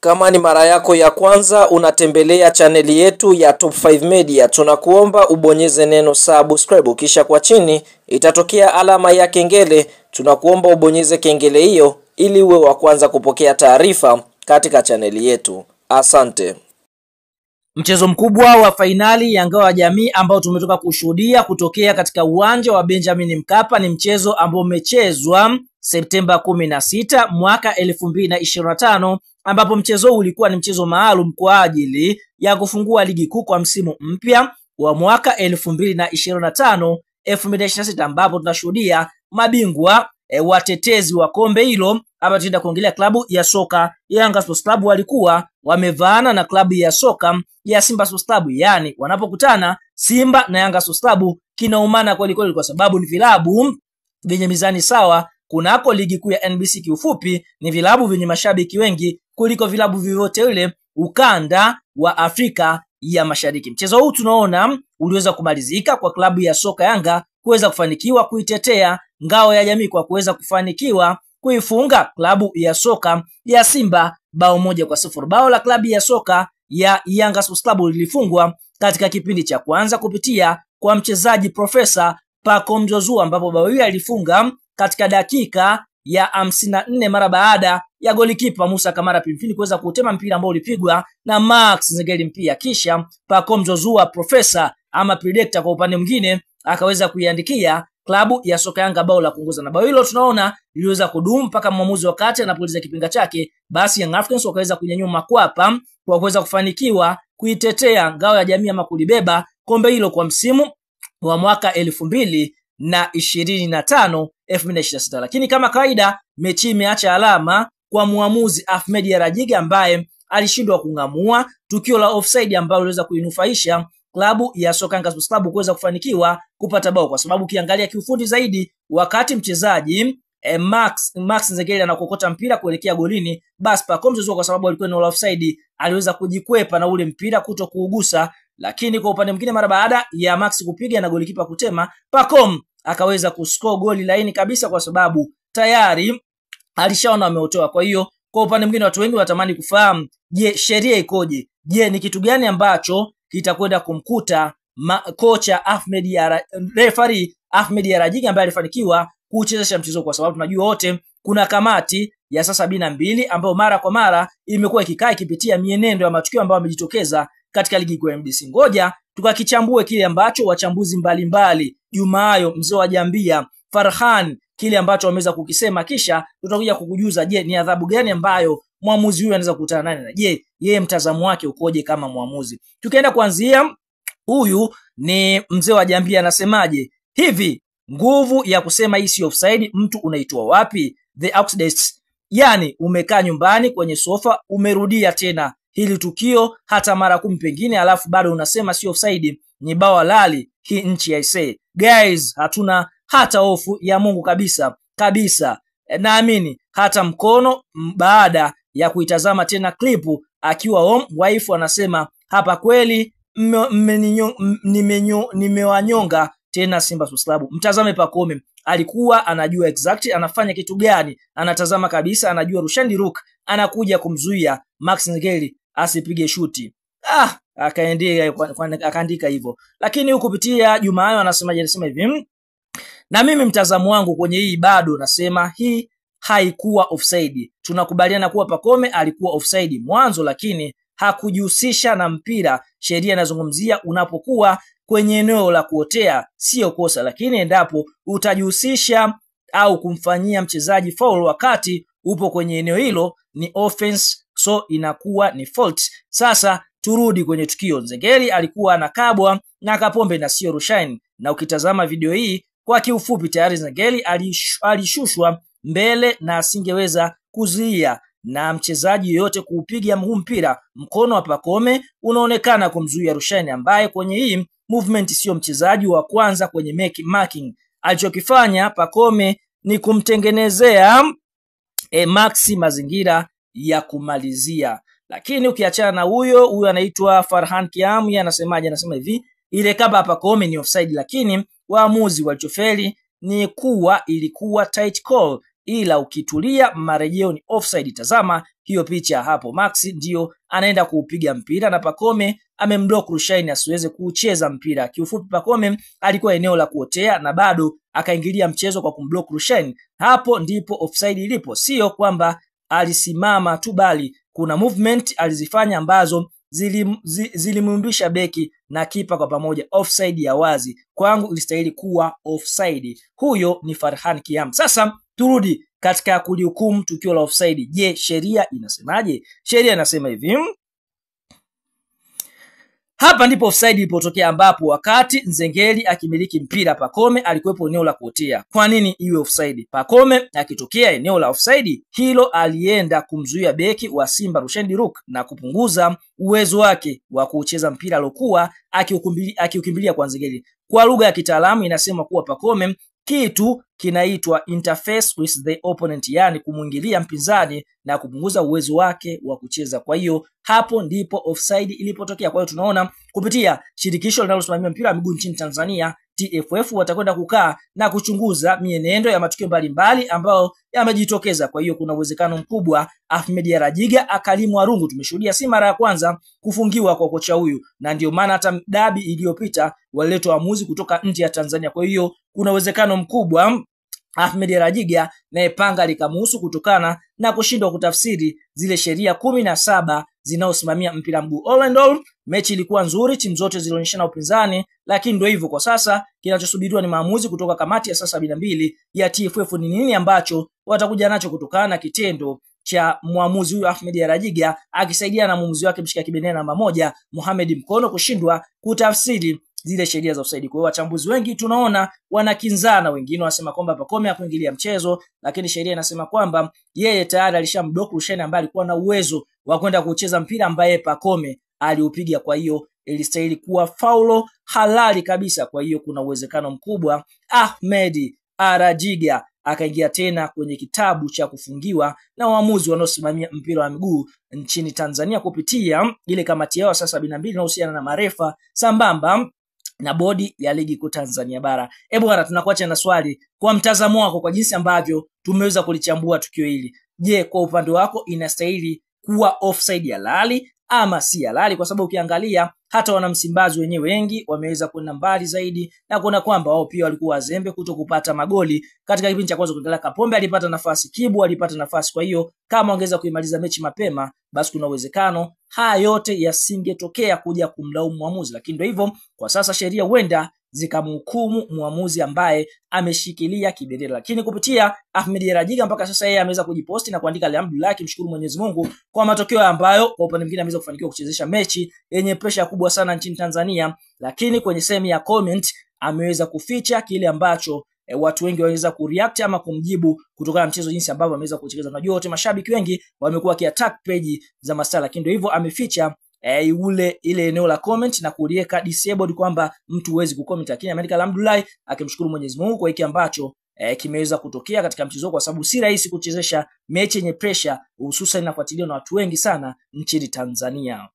Kama ni mara yako ya kwanza unatembelea chaneli yetu ya Top 5 Media, tunakuomba ubonyeze neno subscribe, kisha kwa chini itatokea alama ya kengele. Tunakuomba ubonyeze kengele hiyo ili uwe wa kwanza kupokea taarifa katika chaneli yetu. Asante. Mchezo mkubwa wa fainali ya ngao ya jamii ambao tumetoka kushuhudia kutokea katika uwanja wa Benjamin Mkapa ni mchezo ambao umechezwa Septemba 16 mwaka 2025, ambapo mchezo ulikuwa ni mchezo maalum kwa ajili ya kufungua ligi kuu kwa msimu mpya wa mwaka 2025-2026, ambapo tunashuhudia mabingwa watetezi wa kombe hilo. Hapa tunaenda kuongelea klabu ya soka Yanga Sports Club, walikuwa wamevaana na klabu ya soka ya Simba Sports Club. Yani wanapokutana Simba na Yanga Sports Club kinaumana kweli kweli, kwa sababu ni vilabu vyenye mizani sawa kunako ligi kuu ya NBC. Kiufupi ni vilabu vyenye mashabiki wengi kuliko vilabu vyote ile ukanda wa Afrika ya Mashariki. Mchezo huu tunaona uliweza kumalizika kwa klabu ya soka Yanga kuweza kufanikiwa kuitetea ngao ya jamii kwa kuweza kufanikiwa kuifunga klabu ya soka ya Simba bao 1-0. Bao la klabu ya soka ya Yanga Sports Club lilifungwa katika kipindi cha kwanza kupitia kwa mchezaji Profesa Pacome Zouzoua, ambapo bao hili alifunga katika dakika ya 54 mara baada ya golikipa Musa Kamara Pimpini kuweza kutema mpira ambao ulipigwa na Max Nzengeli mpia. Kisha Pacome Zouzoua, profesa ama predictor kwa upande mwingine, akaweza kuiandikia klabu ya soka Yanga bao la kuongoza, na bao hilo tunaona liliweza kudumu mpaka mwamuzi wakati anapuliza kipinga chake. Basi Young Africans wakaweza kunyanyua makwapa kwa kuweza kufanikiwa kuitetea ngao ya jamii ama kulibeba kombe hilo kwa msimu wa mwaka 2025-2026. Lakini kama kawaida mechi imeacha alama kwa muamuzi Ahmed Rajiga ambaye alishindwa kungamua tukio la offside ambalo liweza kuinufaisha klabu ya soka Yanga Sports Club kuweza kufanikiwa kupata bao, kwa sababu kiangalia kiufundi zaidi wakati mchezaji Max Nzengeli anakokota mpira kuelekea golini, basi Pacome Zouzoua kwa sababu alikuwa ni offside aliweza kujikwepa na ule mpira kuto kuugusa. Lakini kwa upande mwingine mara baada ya Max kupiga na golikipa kutema, Pacome akaweza kuscore goli laini kabisa kwa sababu tayari alishaona ameotoa. Kwa hiyo kwa upande mwingine watu wengi wanatamani kufahamu, je, sheria ikoje? Je, ni kitu gani ambacho kitakwenda kumkuta kocha referee Ahmed Rajiga ambaye alifanikiwa kuchezesha mchezo, kwa sababu tunajua wote kuna kamati ya saa 72 ambayo mara kwa mara imekuwa ikikaa ikipitia mienendo ya matukio ambayo yamejitokeza katika ligi kuu ya NBC. Ngoja tukakichambue kile ambacho wachambuzi mbalimbali Jumayo mzee wa Jambia Farhan kile ambacho wameweza kukisema, kisha tutakuja kukujuza, je, ni adhabu gani ambayo mwamuzi huyu anaweza kukutana nayo, na je, yeye mtazamo wake ukoje kama mwamuzi. Tukienda kuanzia, huyu ni mzee wa Jambia anasemaje hivi: nguvu ya kusema hii si offside mtu unaitoa wapi? The outdates, yani umekaa nyumbani kwenye sofa umerudia tena hili tukio hata mara 10 pengine, alafu bado unasema si offside. Ni bao halali hii nchi I say. Guys, hatuna hata hofu ya Mungu kabisa kabisa. Naamini hata mkono baada ya kuitazama tena klipu akiwa home, wife anasema hapa kweli nimewanyonga tena Simba Sports Club. Mtazame Pacome, alikuwa anajua exactly anafanya kitu gani, anatazama kabisa, anajua Rushandi Rook anakuja kumzuia Max Nzengeli asipige shuti. Akaandika hivyo. Lakini huku kupitia Jumayo anasema hivi: na mimi mtazamo wangu kwenye hii bado nasema hii haikuwa offside. Tunakubaliana kuwa Pacome alikuwa offside mwanzo, lakini hakujihusisha na mpira. Sheria inazungumzia unapokuwa kwenye eneo la kuotea sio kosa, lakini endapo utajihusisha au kumfanyia mchezaji foul wakati upo kwenye eneo hilo ni offense, so inakuwa ni fault. Sasa turudi kwenye tukio. Nzengeli alikuwa anakabwa na Kapombe na sio Rushaini, na ukitazama video hii kwa kiufupi tayari Nzengeli alishushwa mbele na asingeweza kuzuia na mchezaji yoyote kuupiga mpira. Mkono wa Pacome unaonekana kumzuia Rushaini ambaye kwenye hii movement sio mchezaji wa kwanza kwenye marking. Alichokifanya Pacome ni kumtengenezea Maxi mazingira ya kumalizia. Lakini ukiachana na huyo anaitwa Farhan Kiamu, yeye anasemaje? Anasema hivi: ile kaba Pacome ni offside, lakini waamuzi walichofeli ni kuwa ilikuwa tight call ila ukitulia marejeo ni offside. Tazama hiyo picha hapo, Max ndio anaenda kuupiga mpira na Pacome amemblock Rushaini asiweze kucheza mpira. Kiufupi, Pacome alikuwa eneo la kuotea na bado akaingilia mchezo kwa kumblock Rushaini. Hapo ndipo offside ilipo, sio kwamba alisimama tu, bali kuna movement alizifanya ambazo zilimwumbisha beki na kipa kwa pamoja. Offside ya wazi, kwangu ilistahili kuwa offside. Huyo ni Farhan Kiam. Sasa turudi katika kulihukumu tukio la offside. Je, sheria inasemaje? Sheria inasema hivi: hapa ndipo offside ilipotokea, ambapo wakati Nzengeli akimiliki mpira Pacome alikuwepo eneo la kuotea. Kwa nini iwe offside? Pacome akitokea eneo la offside hilo alienda kumzuia beki wa Simba Rushaini Diruk na kupunguza uwezo wake wa kucheza mpira alokuwa akiukimbilia kwa Nzengeli. Kwa lugha ya kitaalamu inasema kuwa Pacome kitu kinaitwa interface with the opponent, yani kumuingilia mpinzani na kupunguza uwezo wake wa kucheza. Kwa hiyo hapo ndipo offside ilipotokea. Kwa hiyo tunaona kupitia shirikisho linalosimamia mpira wa miguu nchini Tanzania, TFF, watakwenda kukaa na kuchunguza mienendo ya matukio mbalimbali ambayo yamejitokeza. Kwa hiyo kuna uwezekano mkubwa Ahmed Rajiga akalimwa rungu. Tumeshuhudia si mara ya kwanza kufungiwa kwa kocha huyu, na ndio maana hata dabi iliyopita waliletwa waamuzi kutoka nje ya Tanzania. Kwa hiyo kuna uwezekano mkubwa Ahmed Rajiga naye panga likamuhusu kutokana na kushindwa kutafsiri zile sheria 17 zinazosimamia mpira mguu. All and all, mechi ilikuwa nzuri, timu zote zilionyeshana upinzani, lakini ndio hivyo, kwa sasa kinachosubiriwa ni maamuzi kutoka kamati ya saa 72 ya TFF. Ni nini ambacho watakuja nacho kutokana na kitendo cha muamuzi huyu Ahmed Rajiga akisaidia na muamuzi wake mshika kibendera namba 1 Mohamed Mkono kushindwa kutafsiri zile sheria za offside. Kwa hiyo wachambuzi wengi tunaona wanakinzana, wengine wanasema kwamba Pacome hakuingilia mchezo, lakini sheria inasema kwamba yeye tayari alishamdoku Rushaini ambaye alikuwa na uwezo wa kwenda kucheza mpira ambaye Pacome aliupiga. Kwa hiyo ilistahili kuwa faulo halali kabisa. Kwa hiyo kuna uwezekano mkubwa Ahmed Rajiga akaingia tena kwenye kitabu cha kufungiwa na waamuzi wanaosimamia mpira wa miguu nchini Tanzania kupitia ile kamati yao saa 72 inayohusiana na marefa sambamba na bodi ya ligi kuu Tanzania bara. Bwana, tunakuacha na swali kwa mtazamo wako, kwa jinsi ambavyo tumeweza kulichambua tukio hili. Je, kwa upande wako inastahili kuwa offside halali ama si halali? Kwa sababu ukiangalia hata wana Msimbazi wenyewe wengi wameweza kwenda mbali zaidi na kuona kwamba wao pia walikuwa wazembe kuto kupata magoli katika kipindi cha kwanza. Kuangalia Kapombe alipata nafasi, Kibu alipata nafasi. Kwa hiyo kama ongeza kuimaliza mechi mapema, basi kuna uwezekano haya yote yasingetokea kuja kumlaumu muamuzi. Lakini ndio hivyo, kwa sasa sheria huenda zikamhukumu muamuzi ambaye ameshikilia kibendera. Lakini kupitia Ahmed Rajiga mpaka sasa yeye ameweza kujiposti na kuandika alhamdulillah, kimshukuru Mwenyezi Mungu kwa matokeo ambayo kwa upande mwingine ameweza kufanikiwa kuchezesha mechi yenye pressure kubwa sana nchini Tanzania. Lakini kwenye sehemu ya comment ameweza kuficha kile ambacho watu wengi waweza kureact ama kumjibu kutokana na mchezo jinsi ambavyo ameweza kucheza. Unajua wote mashabiki wengi wamekuwa kiattack page za mastaa, lakini ndio hivyo ameficha ile eneo la comment na kuliweka disabled kwamba mtu huwezi kucomment. Lakini ameandika alhamdulillah akimshukuru Mwenyezi Mungu kwa hiki ambacho kimeweza kutokea katika mchezo, kwa sababu si rahisi kuchezesha mechi yenye pressure, hususan inafuatiliwa na watu wengi sana nchini Tanzania.